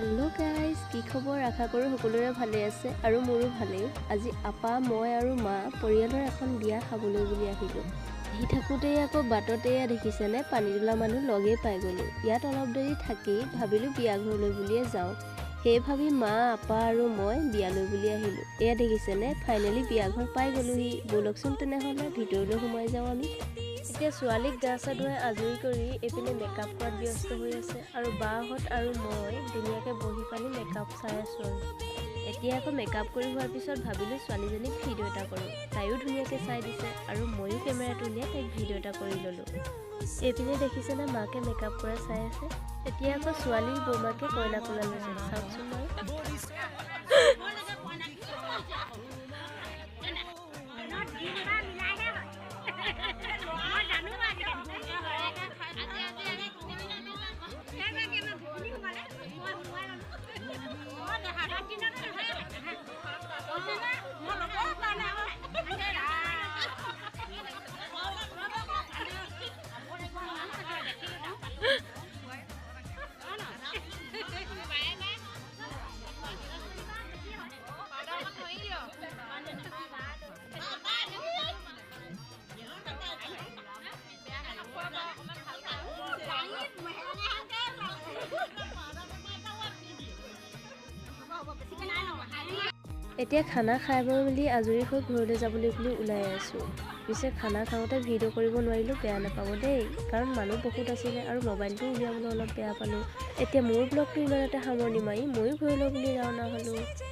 hello guys কি খবৰ আশা কৰো সকলোৰে ভালে আছে আৰু মোৰো ভালেই আজি আপা মই আৰু মা পৰিয়ালৰ এখন বিয়া খাবলৈ বুলি আহিলো আহি থাকোতে আকৌ বাটতে দেখিছেনে পানীতোলা মানুহ লগে পাই গলো ইয়াত অলপ দেৰি থাকি ভাবিলো বিয়া ঘৰলৈ বুলিয়ে যাও সেই ভাবি মা আপা আৰু মই বিয়ালৈ বুলি আহিলো এয়া দেখিছেনে ফাইনালি বিয়া ঘৰ পাই গলোহি বলকচোন তেনেহলে ভিতৰলৈ সোমাই যাও আমি এতিয়া ছোৱালীক গা চা ধুৱাই আজৰি কৰি এপিনে মেকআপ কৰাত ব্যস্ত হৈ আছে আৰু বাহঁত আৰু মই ধুনীয়াকৈ বহি পানি মেকআপ চাই আছো এতিয়া আকৌ মেকআপ কৰি হোৱাৰ পিছত ভাবিলো ছোৱালীজনীক ভিডিঅ' এটা কৰোঁ তাইও ধুনীয়াকৈ চাই দিছে আৰু ময়ো কেমেৰাটো উলিয়াই তাইক ভিডিঅ' এটা কৰি ল'লোঁ এইপিনে দেখিছেনে মাকে মেকআপ কৰা চাই আছে এতিয়া আকৌ ছোৱালীৰ বৌমাকে কইনা কোলা লৈছে চাওকচোন মই এতিয়া খানা খাই মেলি আজৰি হৈ ঘৰলৈ যাবলৈ বুলি ওলাই আছো পিছে খানা খাওঁতে ভিডিঅ' কৰিব নোৱাৰিলো বেয়া নাপাব দেই কাৰণ মানুহ বহুত আছিলে আৰু মোবাইলটো উলিয়াবলৈ অলপ বেয়া পালো এতিয়া মোৰ ব্লগটো ইমানতে সামৰণি মাৰি ময়ো ঘৰলৈ বুলি ৰাওনা হ'লো